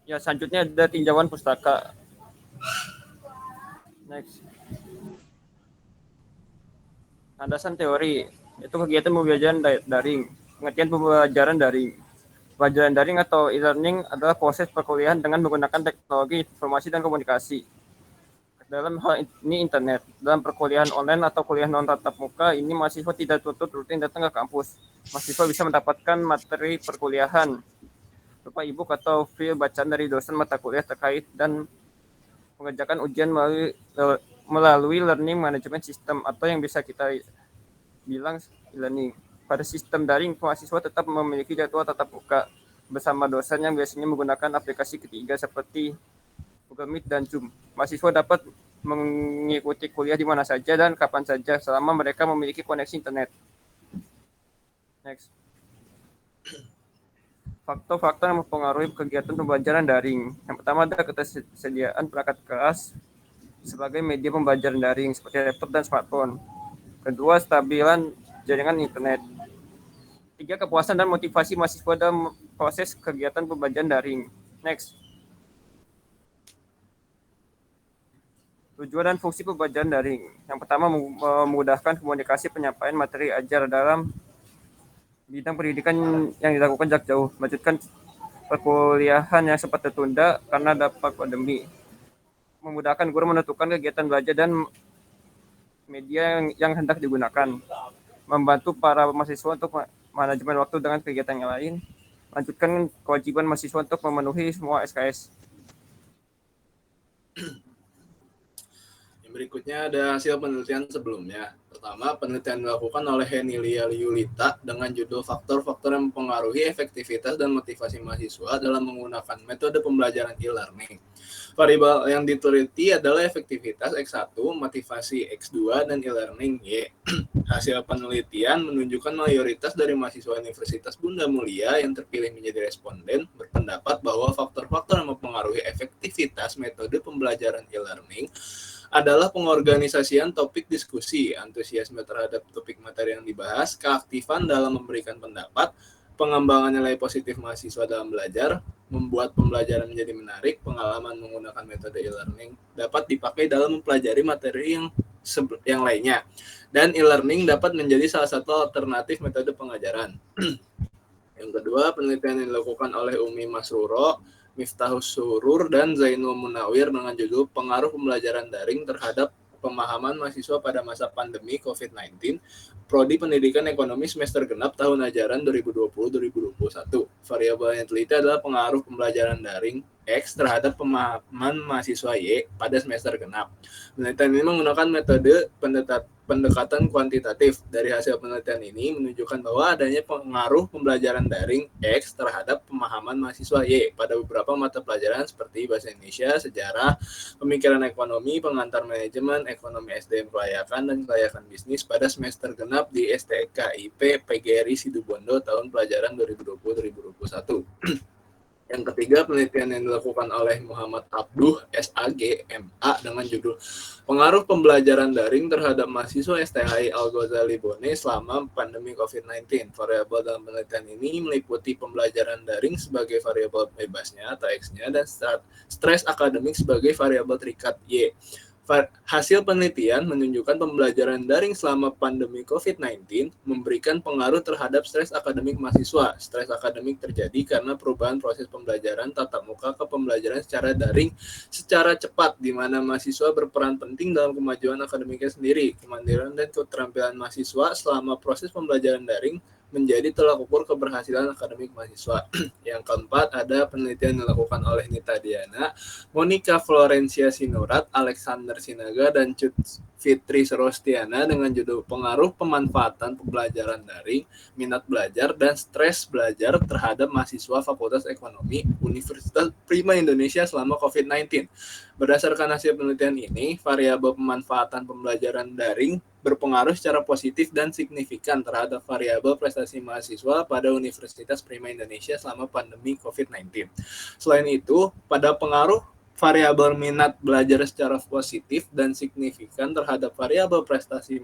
Ya, selanjutnya ada tinjauan pustaka. Next. Landasan teori, itu kegiatan pembelajaran daring. Pengertian pembelajaran daring. Pembelajaran daring atau e-learning adalah proses perkuliahan dengan menggunakan teknologi informasi dan komunikasi. Dalam hal ini internet. Dalam perkuliahan online atau kuliah non tatap muka, ini mahasiswa tidak tuntut rutin datang ke kampus. Mahasiswa bisa mendapatkan materi perkuliahan berupa e-book atau file bacaan dari dosen mata kuliah terkait dan mengerjakan ujian melalui learning management system atau yang bisa kita bilang e-learning. Pada sistem daring, mahasiswa tetap memiliki jadwal tatap muka bersama dosen yang biasanya menggunakan aplikasi ketiga seperti Google Meet dan Zoom. Mahasiswa dapat mengikuti kuliah di mana saja dan kapan saja selama mereka memiliki koneksi internet. Next. Faktor-faktor yang mempengaruhi kegiatan pembelajaran daring. Yang pertama ada ketersediaan perangkat keras sebagai media pembelajaran daring seperti laptop dan smartphone. Kedua, stabilan jaringan internet. Tiga, kepuasan dan motivasi mahasiswa dalam proses kegiatan pembelajaran daring. Next. Tujuan dan fungsi pembelajaran daring. Yang pertama, memudahkan komunikasi penyampaian materi ajar dalam bidang pendidikan yang dilakukan jarak jauh. Melanjutkan perkuliahan yang sempat tertunda karena dampak pandemi. Memudahkan guru menentukan kegiatan belajar dan media yang hendak digunakan. Membantu para mahasiswa untuk manajemen waktu dengan kegiatan yang lain. Lanjutkan kewajiban mahasiswa untuk memenuhi semua SKS. Yang berikutnya ada hasil penelitian sebelumnya. Pertama, penelitian dilakukan oleh Henilia Yulita dengan judul faktor-faktor yang mempengaruhi efektivitas dan motivasi mahasiswa dalam menggunakan metode pembelajaran e-learning. Variabel yang diteliti adalah efektivitas X1, motivasi X2, dan e-learning Y. Hasil penelitian menunjukkan mayoritas dari mahasiswa Universitas Bunda Mulia yang terpilih menjadi responden berpendapat bahwa faktor-faktor yang mempengaruhi efektivitas metode pembelajaran e-learning adalah pengorganisasian topik diskusi, antusiasme terhadap topik materi yang dibahas, keaktifan dalam memberikan pendapat, pengembangan nilai positif mahasiswa dalam belajar, membuat pembelajaran menjadi menarik, pengalaman menggunakan metode e-learning dapat dipakai dalam mempelajari materi yang lainnya, dan e-learning dapat menjadi salah satu alternatif metode pengajaran. Yang kedua, penelitian yang dilakukan oleh Umi Masruro, Miftahus Surur, dan Zainul Munawir dengan judul Pengaruh Pembelajaran Daring Terhadap Pemahaman Mahasiswa pada Masa Pandemi COVID-19, Prodi Pendidikan Ekonomi semester genap tahun ajaran 2020-2021. Variabel yang diteliti adalah pengaruh pembelajaran daring X terhadap pemahaman mahasiswa Y pada semester genap. Penelitian ini menggunakan metode pendekatan kuantitatif. Dari hasil penelitian ini menunjukkan bahwa adanya pengaruh pembelajaran daring X terhadap pemahaman mahasiswa Y pada beberapa mata pelajaran seperti bahasa Indonesia, sejarah, pemikiran ekonomi, pengantar manajemen, ekonomi SDM kelayakan, dan kelayakan bisnis pada semester genap di STKIP PGRI Situbondo tahun pelajaran 2020-2021. Yang ketiga, penelitian yang dilakukan oleh Muhammad Abduh, SAG, MA dengan judul Pengaruh Pembelajaran Daring Terhadap Mahasiswa STHI Al-Ghazali Bone selama pandemi COVID-19. Variabel dalam penelitian ini meliputi pembelajaran daring sebagai variabel bebasnya atau X-nya dan stres akademik sebagai variabel terikat Y. Hasil penelitian menunjukkan pembelajaran daring selama pandemi COVID-19 memberikan pengaruh terhadap stres akademik mahasiswa. Stres akademik terjadi karena perubahan proses pembelajaran tatap muka ke pembelajaran secara daring secara cepat, di mana mahasiswa berperan penting dalam kemajuan akademiknya sendiri. Kemandirian dan keterampilan mahasiswa selama proses pembelajaran daring menjadi tolak ukur keberhasilan akademik mahasiswa. Yang keempat, ada penelitian yang dilakukan oleh Nita Diana, Monica Florencia Sinurat, Alexander Sinaga, dan Cut Fitri Serostiana dengan judul Pengaruh Pemanfaatan Pembelajaran Daring, Minat Belajar, dan Stres Belajar terhadap Mahasiswa Fakultas Ekonomi Universitas Prima Indonesia selama COVID-19. Berdasarkan hasil penelitian ini, variabel pemanfaatan pembelajaran daring berpengaruh secara positif dan signifikan terhadap variabel prestasi mahasiswa pada Universitas Prima Indonesia selama pandemi COVID-19. Selain itu, pada pengaruh variabel minat belajar secara positif dan signifikan terhadap variabel prestasi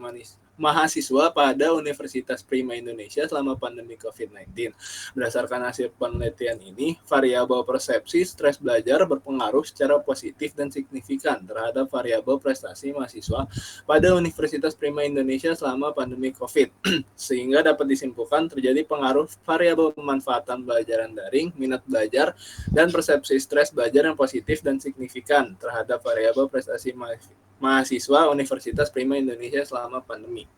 mahasiswa pada Universitas Prima Indonesia selama pandemi COVID-19. Berdasarkan hasil penelitian ini, variabel persepsi stres belajar berpengaruh secara positif dan signifikan terhadap variabel prestasi mahasiswa pada Universitas Prima Indonesia selama pandemi COVID, sehingga dapat disimpulkan terjadi pengaruh variabel pemanfaatan pembelajaran daring, minat belajar, dan persepsi stres belajar yang positif dan signifikan terhadap variabel prestasi mahasiswa Universitas Prima Indonesia selama pandemi.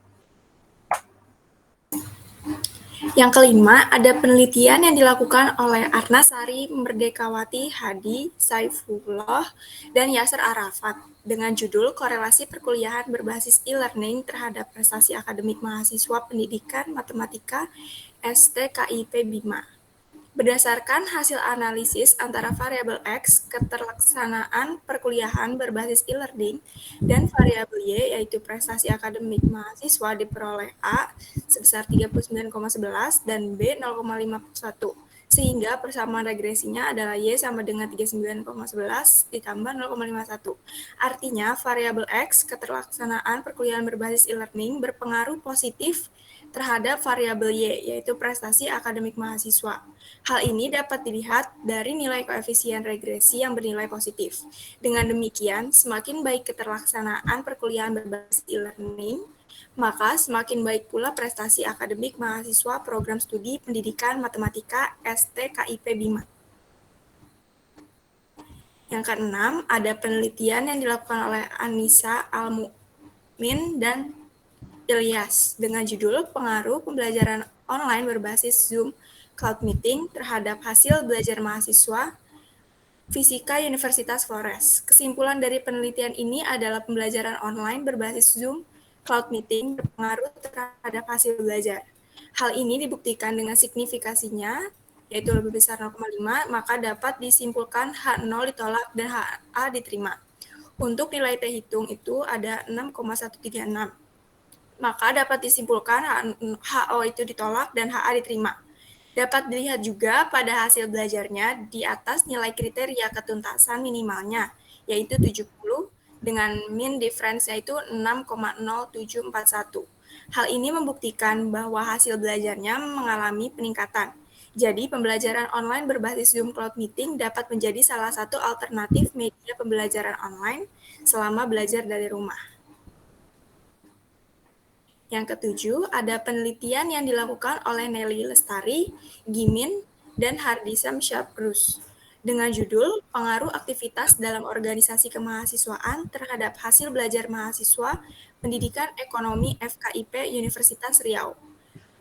Yang kelima, ada penelitian yang dilakukan oleh Arnasari Merdekawati Hadi Saifullah dan Yasser Arafat dengan judul Korelasi Perkuliahan Berbasis E-Learning Terhadap Prestasi Akademik Mahasiswa Pendidikan Matematika STKIP BIMA. Berdasarkan hasil analisis antara variabel X, keterlaksanaan perkuliahan berbasis e-learning, dan variabel Y, yaitu prestasi akademik mahasiswa diperoleh A sebesar 39,11 dan B 0,51, sehingga persamaan regresinya adalah Y sama dengan 39,11 ditambah 0,51. Artinya, variabel X, keterlaksanaan perkuliahan berbasis e-learning, berpengaruh positif terhadap variabel Y, yaitu prestasi akademik mahasiswa. Hal ini dapat dilihat dari nilai koefisien regresi yang bernilai positif. Dengan demikian, semakin baik keterlaksanaan perkuliahan berbasis e-learning, maka semakin baik pula prestasi akademik mahasiswa program studi pendidikan matematika STKIP BIMA. Yang keenam, ada penelitian yang dilakukan oleh Anissa Al-Mu'min dan Ilyas dengan judul Pengaruh Pembelajaran Online Berbasis Zoom Cloud Meeting terhadap hasil belajar mahasiswa Fisika Universitas Flores. Kesimpulan dari penelitian ini adalah pembelajaran online berbasis Zoom Cloud Meeting berpengaruh terhadap hasil belajar. Hal ini dibuktikan dengan signifikasinya, yaitu lebih besar 0,5, maka dapat disimpulkan H0 ditolak dan HA diterima. Untuk nilai T hitung itu ada 6,136. Maka dapat disimpulkan HO itu ditolak dan HA diterima. Dapat dilihat juga pada hasil belajarnya di atas nilai kriteria ketuntasan minimalnya, yaitu 70, dengan mean difference yaitu 6,0741. Hal ini membuktikan bahwa hasil belajarnya mengalami peningkatan. Jadi, pembelajaran online berbasis Zoom Cloud Meeting dapat menjadi salah satu alternatif media pembelajaran online selama belajar dari rumah. Yang ketujuh, ada penelitian yang dilakukan oleh Nelly Lestari, Gimin, dan Hardisam Shaprus dengan judul Pengaruh Aktivitas dalam Organisasi Kemahasiswaan terhadap Hasil Belajar Mahasiswa Pendidikan Ekonomi FKIP Universitas Riau.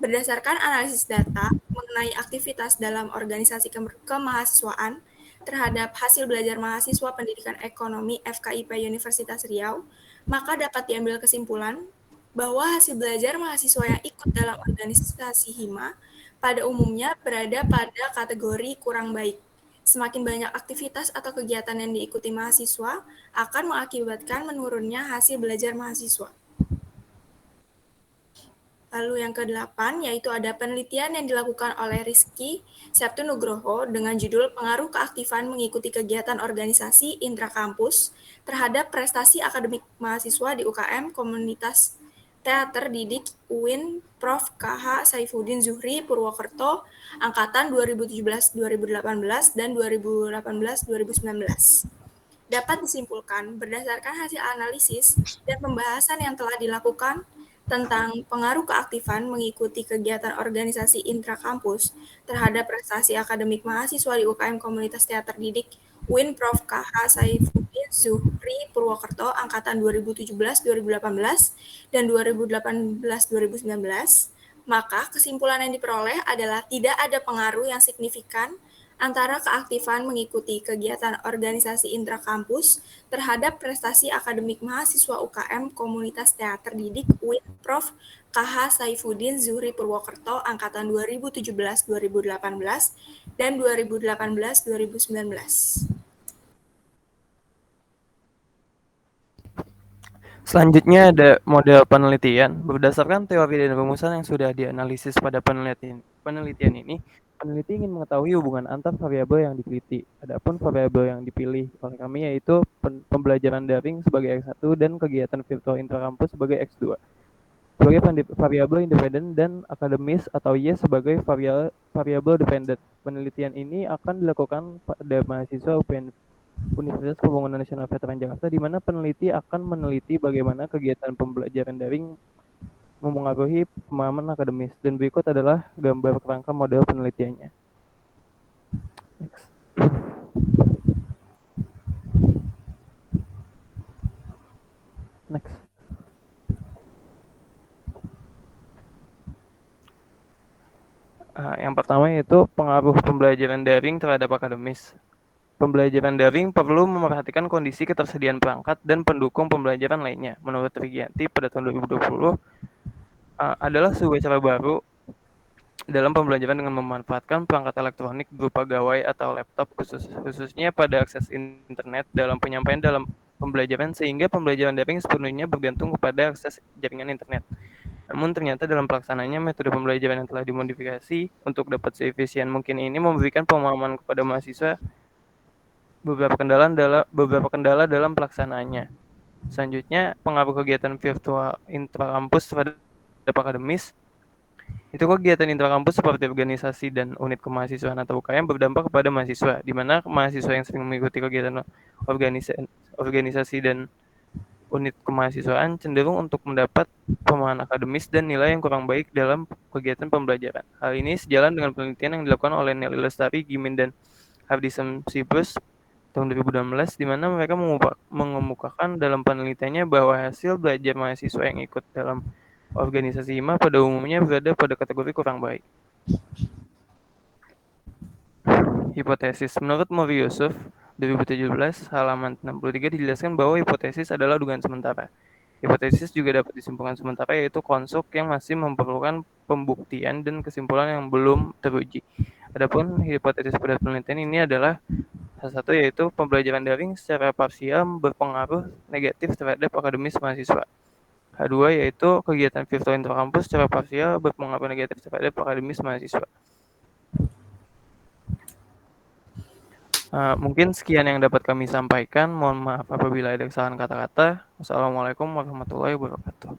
Berdasarkan analisis data mengenai aktivitas dalam organisasi kemahasiswaan terhadap hasil belajar mahasiswa pendidikan ekonomi FKIP Universitas Riau, maka dapat diambil kesimpulan bahwa hasil belajar mahasiswa yang ikut dalam organisasi hima pada umumnya berada pada kategori kurang baik. Semakin banyak aktivitas atau kegiatan yang diikuti mahasiswa akan mengakibatkan menurunnya hasil belajar mahasiswa. Lalu yang ke-8, yaitu ada penelitian yang dilakukan oleh Rizky Septunugroho dengan judul Pengaruh Keaktifan Mengikuti Kegiatan Organisasi Intrakampus terhadap Prestasi Akademik Mahasiswa di UKM Komunitas Teater Didik UIN Prof. KH Saifuddin Zuhri Purwokerto Angkatan 2017-2018 dan 2018-2019. Dapat disimpulkan berdasarkan hasil analisis dan pembahasan yang telah dilakukan tentang pengaruh keaktifan mengikuti kegiatan organisasi intrakampus terhadap prestasi akademik mahasiswa di UKM Komunitas Teater Didik UIN Prof. KH Saifuddin Zuhri Purwokerto Angkatan 2017-2018 dan 2018-2019, maka kesimpulan yang diperoleh adalah tidak ada pengaruh yang signifikan antara keaktifan mengikuti kegiatan organisasi intrakampus terhadap prestasi akademik mahasiswa UKM Komunitas Teater Didik UIN Prof. KH Saifuddin Zuhri Purwokerto Angkatan 2017-2018 dan 2018-2019. Selanjutnya ada model penelitian. Berdasarkan teori dan rumusan yang sudah dianalisis pada penelitian ini, Peneliti ingin mengetahui hubungan antar variabel yang diteliti. Adapun variabel yang dipilih oleh kami yaitu pembelajaran daring sebagai X1 dan kegiatan virtual intrakampus sebagai X2. Sebagai variabel independen dan akademis atau Y sebagai variabel dependent. Penelitian ini akan dilakukan pada mahasiswa Universitas Pembangunan Nasional Veteran Jakarta, di mana peneliti akan meneliti bagaimana kegiatan pembelajaran daring mempengaruhi pemahaman akademis. Dan berikut adalah gambar kerangka model penelitiannya. Next. Next. Yang pertama yaitu pengaruh pembelajaran daring terhadap akademis. Pembelajaran daring perlu memerhatikan kondisi ketersediaan perangkat dan pendukung pembelajaran lainnya. Menurut Trigianti pada tahun 2020, adalah sebuah cara baru dalam pembelajaran dengan memanfaatkan perangkat elektronik berupa gawai atau laptop khususnya pada akses internet dalam penyampaian dalam pembelajaran, sehingga pembelajaran daring sepenuhnya bergantung kepada akses jaringan internet. Namun ternyata dalam pelaksanaannya metode pembelajaran yang telah dimodifikasi untuk dapat seefisien mungkin ini memberikan pemahaman kepada mahasiswa beberapa kendala dalam pelaksanaannya. Selanjutnya, pengaruh kegiatan virtual intrakampus terhadap akademis. Itu kegiatan intrakampus seperti organisasi dan unit kemahasiswaan atau UKM berdampak kepada mahasiswa, di mana mahasiswa yang sering mengikuti kegiatan organisasi dan unit kemahasiswaan cenderung untuk mendapat pemahaman akademis dan nilai yang kurang baik dalam kegiatan pembelajaran. Hal ini sejalan dengan penelitian yang dilakukan oleh Nelly Lestari, Gimin, dan Hardy Simsiprus tahun 2016, di mana mereka mengemukakan dalam penelitiannya bahwa hasil belajar mahasiswa yang ikut dalam organisasi hima pada umumnya berada pada kategori kurang baik. Hipotesis. Menurut Mori Yusuf, 2017, halaman 63 dijelaskan bahwa hipotesis adalah dugaan sementara. Hipotesis juga dapat disimpulkan sementara, yaitu konsep yang masih memerlukan pembuktian dan kesimpulan yang belum teruji. Adapun hipotesis pada penelitian ini adalah salah satu yaitu pembelajaran daring secara parsial berpengaruh negatif terhadap akademis mahasiswa. Kedua yaitu kegiatan virtual intrakampus secara parsial berpengaruh negatif terhadap akademis mahasiswa. Mungkin sekian yang dapat kami sampaikan. Mohon maaf apabila ada kesalahan kata-kata. Wassalamualaikum warahmatullahi wabarakatuh.